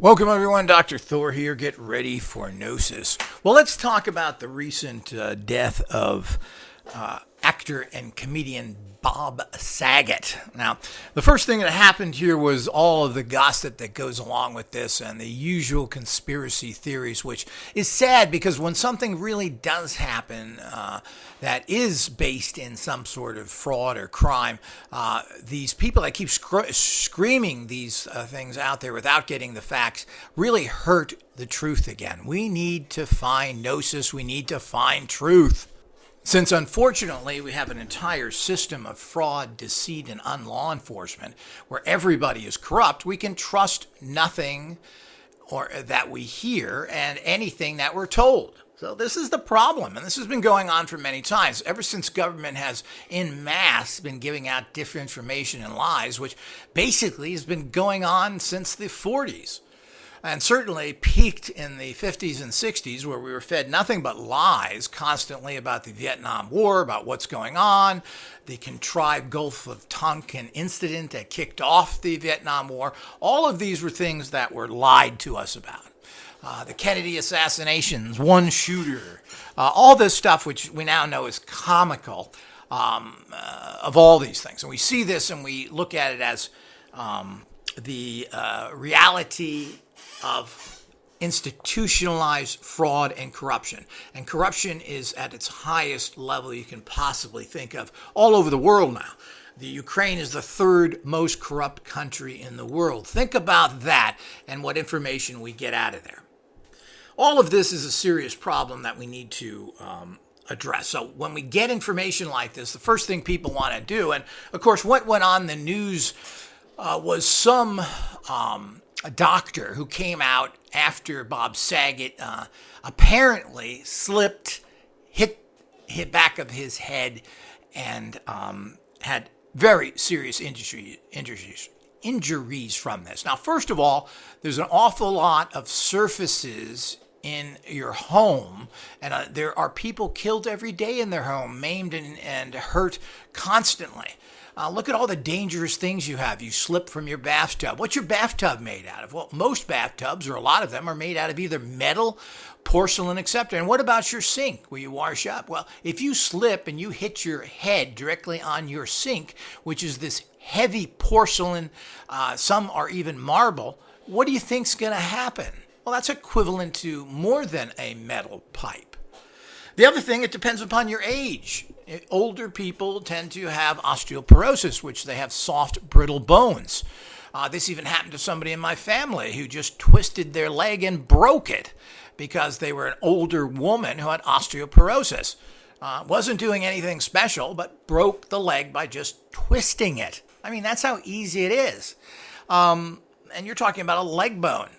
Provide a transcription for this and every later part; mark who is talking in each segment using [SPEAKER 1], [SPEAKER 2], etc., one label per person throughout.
[SPEAKER 1] Welcome everyone, Dr. Thor here. Get ready for Gnosis. Well, let's talk about the recent death of actor and comedian Bob Saget. Now, the first thing that happened here was all of the gossip that goes along with this and the usual conspiracy theories, which is sad because when something really does happen that is based in some sort of fraud or crime, these people that keep screaming these things out there without getting the facts really hurt the truth again. We need to find gnosis. We need to find truth. Since unfortunately we have an entire system of fraud, deceit, and unlaw enforcement where everybody is corrupt, we can trust nothing or that we hear and anything that we're told. So this is the problem, and this has been going on for many times, ever since government has en masse been giving out disinformation and lies, which basically has been going on since the 40s. And certainly peaked in the 50s and 60s, where we were fed nothing but lies constantly about the Vietnam War, about what's going on, the contrived Gulf of Tonkin incident that kicked off the Vietnam War. All of these were things that were lied to us about. The Kennedy assassinations, one shooter, all this stuff which we now know is comical of all these things. And we see this and we look at it as the reality of institutionalized fraud and corruption. And corruption is at its highest level you can possibly think of all over the world now. The Ukraine is the third most corrupt country in the world. Think about that and what information we get out of there. All of this is a serious problem that we need to address. So when we get information like this, the first thing people want to do, and of course what went on in the news was some a doctor who came out after Bob Saget apparently slipped, hit back of his head, and had very serious injuries from this. Now, first of all, there's an awful lot of surfaces in your home, and there are people killed every day in their home, maimed and hurt constantly. Look at all the dangerous things you have. You slip from your bathtub. What's your bathtub made out of? Well, most bathtubs, or a lot of them, are made out of either metal, porcelain, etc. And what about your sink where you wash up? Well, if you slip and you hit your head directly on your sink, which is this heavy porcelain, some are even marble, what do you think's going to happen? Well, that's equivalent to more than a metal pipe. The other thing, it depends upon your age. Older people tend to have osteoporosis, which they have soft, brittle bones. This even happened to somebody in my family who just twisted their leg and broke it because they were an older woman who had osteoporosis. Wasn't doing anything special, but broke the leg by just twisting it. I mean, that's how easy it is. And you're talking about a leg bone.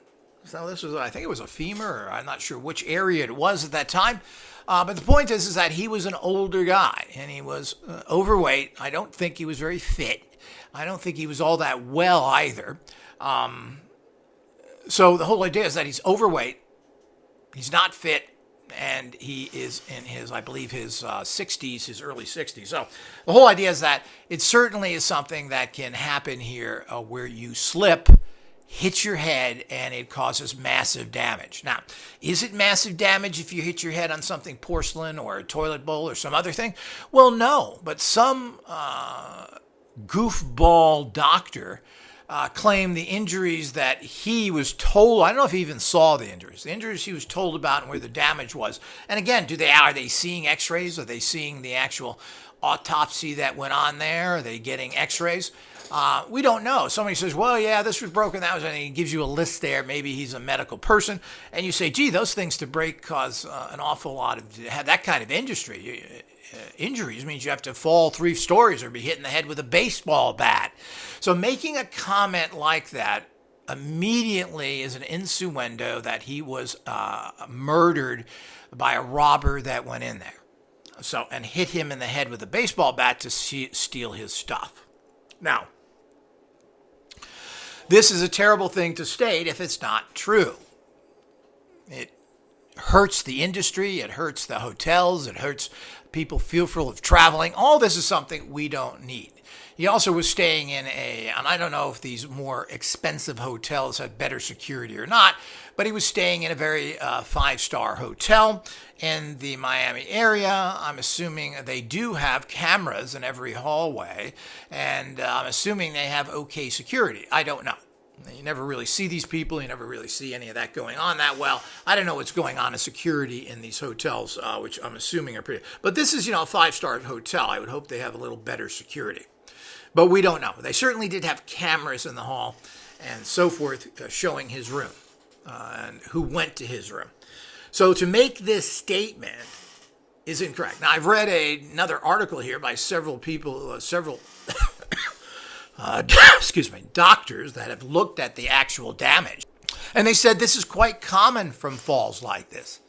[SPEAKER 1] So this was, I think it was a femur, or I'm not sure which area it was at that time. But the point is that he was an older guy, and he was overweight. I don't think he was very fit. I don't think he was all that well either. So the whole idea is that he's overweight, he's not fit, and he is in his, I believe, his 60s, his early 60s. So the whole idea is that it certainly is something that can happen here where you slip, hit your head, and it causes massive damage. Now, is it massive damage if you hit your head on something porcelain or a toilet bowl or some other thing? Well, no, but some goofball doctor claimed the injuries that he was told, I don't know if he even saw the injuries he was told about and where the damage was. And again, are they seeing x-rays? Are they seeing the actual autopsy that went on there? Are they getting x-rays? We don't know. Somebody says, well, yeah, this was broken, that was, and he gives you a list there. Maybe he's a medical person. And you say, gee, those things to break cause an awful lot of, have that kind of injuries means you have to fall 3 stories or be hit in the head with a baseball bat. So making a comment like that immediately is an innuendo that he was murdered by a robber that went in there. So, and hit him in the head with a baseball bat to steal his stuff. Now, this is a terrible thing to state if it's not true. It hurts the industry, it hurts the hotels, it hurts people fearful of traveling. All this is something we don't need. He also was staying in and I don't know if these more expensive hotels have better security or not, but he was staying in a very five-star hotel in the Miami area. I'm assuming they do have cameras in every hallway, and I'm assuming they have okay security. I don't know. You never really see these people. You never really see any of that going on that well. I don't know what's going on in security in these hotels, which I'm assuming are pretty. But this is, a five-star hotel. I would hope they have a little better security. But we don't know. They certainly did have cameras in the hall and so forth showing his room and who went to his room. So to make this statement is incorrect. Now, I've read another article here by several people, doctors that have looked at the actual damage. And they said this is quite common from falls like this,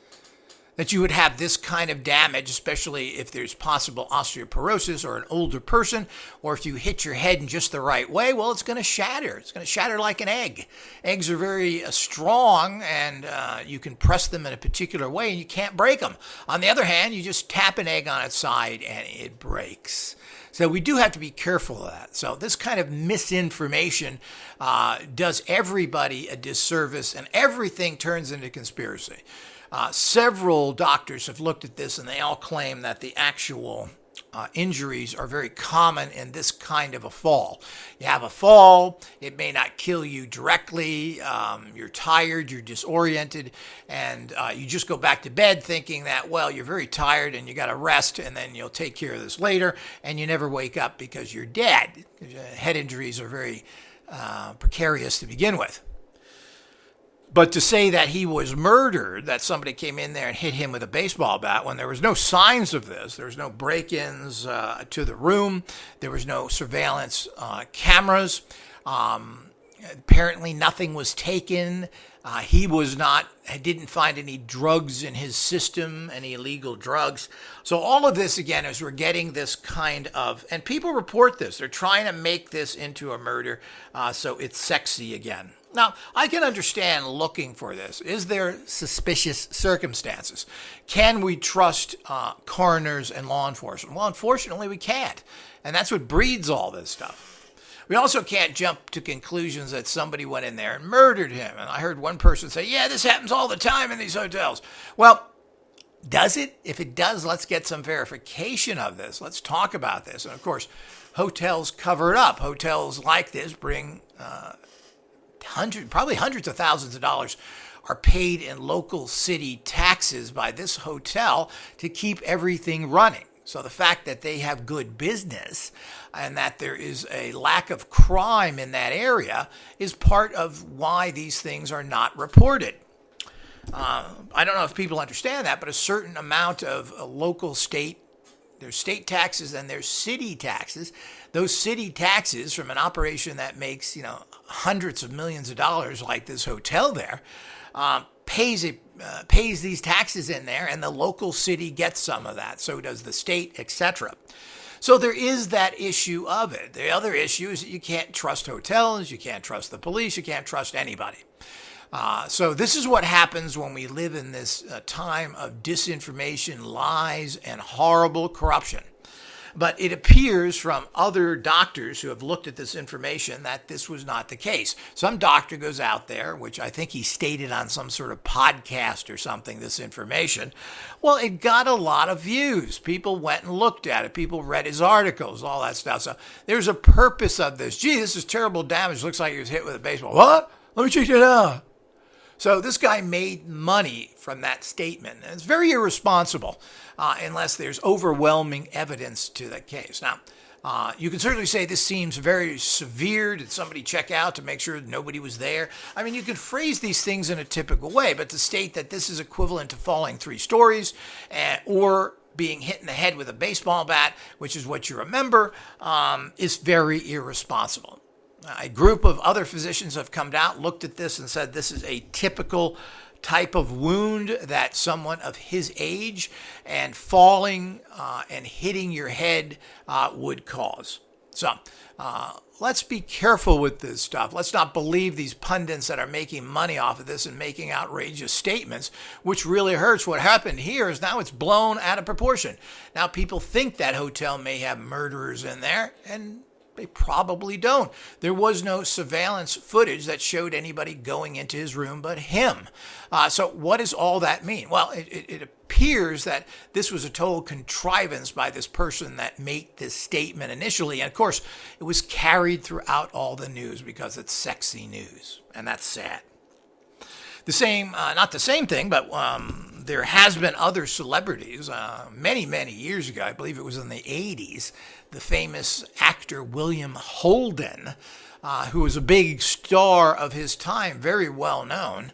[SPEAKER 1] that you would have this kind of damage, especially if there's possible osteoporosis or an older person, or if you hit your head in just the right way, well, it's going to shatter. It's going to shatter like an egg. Eggs are very strong, and you can press them in a particular way, and you can't break them. On the other hand, you just tap an egg on its side, and it breaks. So we do have to be careful of that. So this kind of misinformation does everybody a disservice, and everything turns into conspiracy. Several doctors have looked at this, and they all claim that the actual injuries are very common in this kind of a fall. You have a fall, it may not kill you directly, you're tired, you're disoriented, and you just go back to bed thinking that, well, you're very tired and you got to rest, and then you'll take care of this later, and you never wake up because you're dead. Head injuries are very precarious to begin with. But to say that he was murdered, that somebody came in there and hit him with a baseball bat, when there was no signs of this, there was no break-ins to the room, there was no surveillance cameras, apparently nothing was taken, didn't find any drugs in his system, any illegal drugs. So all of this, again, is we're getting this kind of, and people report this, they're trying to make this into a murder, so it's sexy again. Now, I can understand looking for this. Is there suspicious circumstances? Can we trust coroners and law enforcement? Well, unfortunately, we can't. And that's what breeds all this stuff. We also can't jump to conclusions that somebody went in there and murdered him. And I heard one person say, yeah, this happens all the time in these hotels. Well, does it? If it does, let's get some verification of this. Let's talk about this. And of course, hotels cover it up. Hotels like this bring probably hundreds of thousands of dollars are paid in local city taxes by this hotel to keep everything running. So the fact that they have good business and that there is a lack of crime in that area is part of why these things are not reported. I don't know if people understand that, but a certain amount of there's state taxes and there's city taxes. Those city taxes from an operation that makes, hundreds of millions of dollars like this hotel there, pays these taxes in there, and the local city gets some of that. So does the state, etc. So there is that issue of it. The other issue is that you can't trust hotels, you can't trust the police, you can't trust anybody. So this is what happens when we live in this time of disinformation, lies, and horrible corruption. But it appears from other doctors who have looked at this information that this was not the case. Some doctor goes out there, which I think he stated on some sort of podcast or something, this information. Well, it got a lot of views. People went and looked at it. People read his articles, all that stuff. So there's a purpose of this. Gee, this is terrible damage. Looks like he was hit with a baseball. What? Let me check it out. So this guy made money from that statement. And it's very irresponsible unless there's overwhelming evidence to the case. Now, you can certainly say this seems very severe. Did somebody check out to make sure nobody was there? I mean, you can phrase these things in a typical way, but to state that this is equivalent to falling 3 stories or being hit in the head with a baseball bat, which is what you remember, is very irresponsible. A group of other physicians have come out, looked at this, and said this is a typical type of wound that someone of his age and falling and hitting your head would cause. So let's be careful with this stuff. Let's not believe these pundits that are making money off of this and making outrageous statements, which really hurts. What happened here is now it's blown out of proportion. Now people think that hotel may have murderers in there, and They probably don't. There was no surveillance footage that showed anybody going into his room but him. So what does all that mean? Well, it appears that this was a total contrivance by this person that made this statement initially. And of course, it was carried throughout all the news because it's sexy news. And that's sad. The same, not the same thing, but there has been other celebrities many, many years ago. I believe it was in the 80s. The famous actor William Holden, who was a big star of his time, very well known,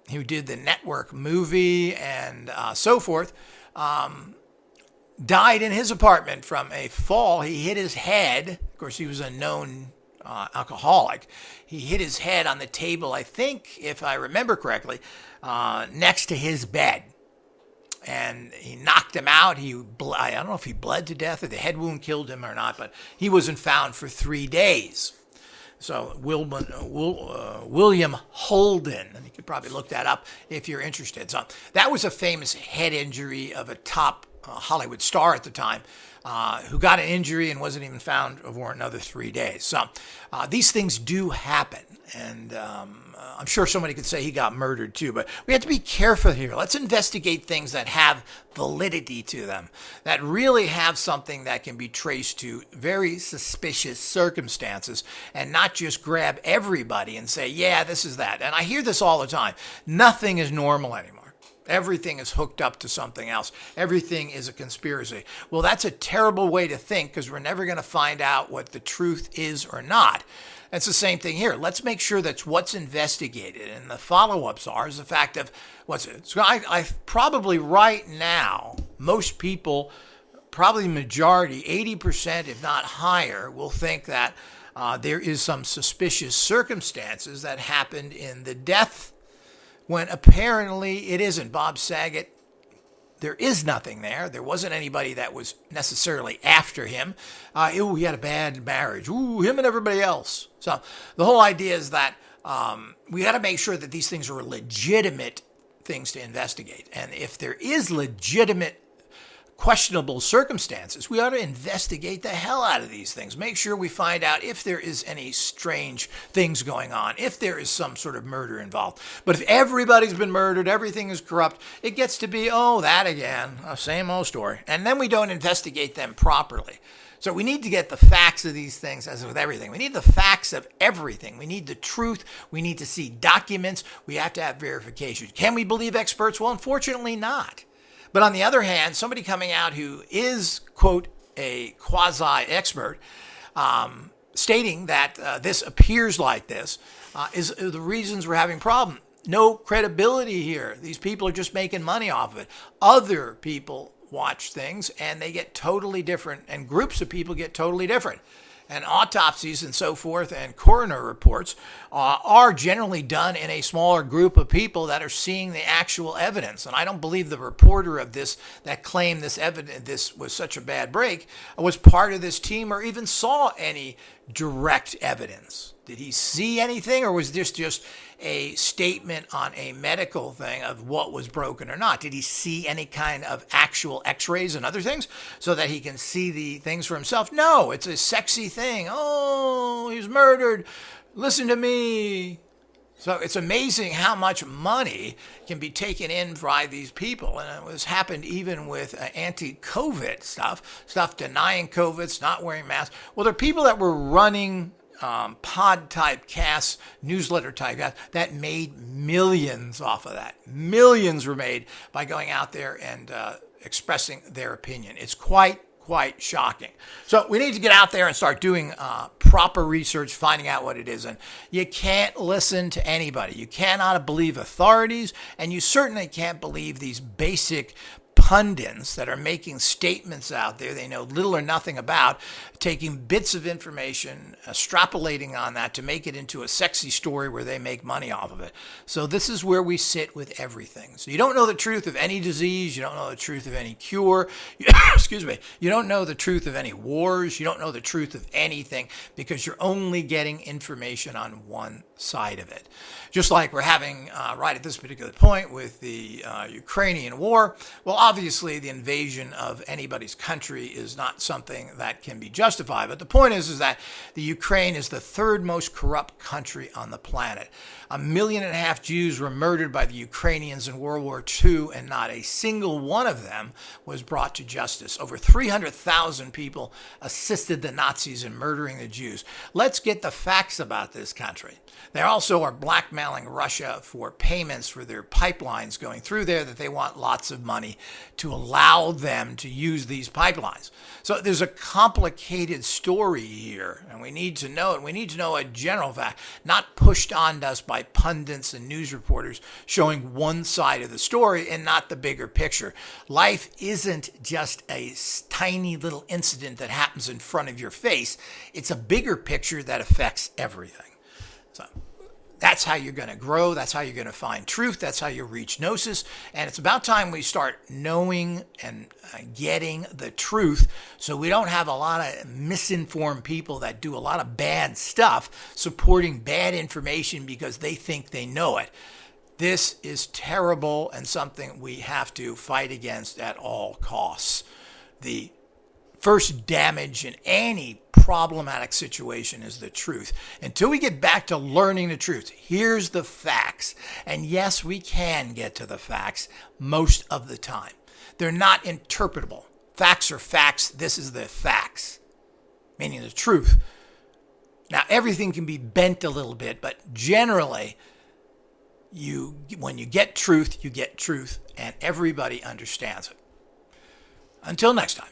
[SPEAKER 1] who did the network movie and so forth, died in his apartment from a fall. He hit his head. Of course, he was a known alcoholic. He hit his head on the table, I think, if I remember correctly, next to his bed. And he knocked him out. I don't know if he bled to death or the head wound killed him or not, but he wasn't found for 3 days. So William Holden, and you could probably look that up if you're interested. So that was a famous head injury of a top Hollywood star at the time, who got an injury and wasn't even found for another 3 days. So these things do happen. And I'm sure somebody could say he got murdered too, but we have to be careful here. Let's investigate things that have validity to them, that really have something that can be traced to very suspicious circumstances, and not just grab everybody and say, yeah, this is that. And I hear this all the time. Nothing is normal anymore. Everything is hooked up to something else. Everything is a conspiracy. Well, that's a terrible way to think, because we're never going to find out what the truth is or not. It's the same thing here. Let's make sure that's what's investigated. And the follow-ups is the fact of what's it. So I probably right now, most people, probably majority, 80%, if not higher, will think that there is some suspicious circumstances that happened in the death, when apparently it isn't. Bob Saget, there is nothing there. There wasn't anybody that was necessarily after him. He had a bad marriage. Him and everybody else. So the whole idea is that we got to make sure that these things are legitimate things to investigate. And if there is legitimate questionable circumstances, we ought to investigate the hell out of these things. Make sure we find out if there is any strange things going on, if there is some sort of murder involved. But if everybody's been murdered, everything is corrupt, it gets to be, that again, same old story. And then we don't investigate them properly. So we need to get the facts of these things, as with everything. We need the facts of everything. We need the truth. We need to see documents. We have to have verification. Can we believe experts? Well, unfortunately not. But on the other hand, somebody coming out who is, quote, a quasi-expert, stating that this appears like this, is the reasons we're having problem. No credibility here. These people are just making money off of it. Other people watch things and they get totally different, and groups of people get totally different. And autopsies and so forth and coroner reports are generally done in a smaller group of people that are seeing the actual evidence. And I don't believe the reporter of this that claimed this was such a bad break was part of this team or even saw any direct evidence. Did he see anything, or was this just a statement on a medical thing of what was broken or not? Did he see any kind of actual x-rays and other things so that he can see the things for himself? No, it's a sexy thing. Oh, he's murdered. Listen to me. So it's amazing how much money can be taken in by these people. And it was happened even with anti-COVID stuff denying COVID, not wearing masks. Well, there are people that were running pod type casts, newsletter type casts, that made millions off of that. Millions were made by going out there and expressing their opinion. It's quite shocking. So we need to get out there and start doing proper research, finding out what it is. And you can't listen to anybody. You cannot believe authorities, and you certainly can't believe these basic pundits that are making statements out there they know little or nothing about, taking bits of information, extrapolating on that to make it into a sexy story where they make money off of it. So this is where we sit with everything. So you don't know the truth of any disease. You don't know the truth of any cure. Excuse me. You don't know the truth of any wars. You don't know the truth of anything because you're only getting information on one side of it. Just like we're having right at this particular point with the Ukrainian war. Well, obviously, obviously, the invasion of anybody's country is not something that can be justified. But the point is that the Ukraine is the third most corrupt country on the planet. 1.5 million Jews were murdered by the Ukrainians in World War II, and not a single one of them was brought to justice. Over 300,000 people assisted the Nazis in murdering the Jews. Let's get the facts about this country. They also are blackmailing Russia for payments for their pipelines going through there, that they want lots of money to allow them to use these pipelines. So there's a complicated story here, and we need to know it. We need to know a general fact, not pushed on us by pundits and news reporters showing one side of the story and not the bigger picture. Life isn't just a tiny little incident that happens in front of your face. It's a bigger picture that affects everything. So that's how you're going to grow. That's how you're going to find truth. That's how you reach gnosis. And it's about time we start knowing and getting the truth, so we don't have a lot of misinformed people that do a lot of bad stuff supporting bad information because they think they know it. This is terrible and something we have to fight against at all costs. The first damage in any problematic situation is the truth. Until we get back to learning the truth, here's the facts. And yes, we can get to the facts most of the time. They're not interpretable. Facts are facts. This is the facts, meaning the truth. Now, everything can be bent a little bit, but generally, when you get truth, and everybody understands it. Until next time.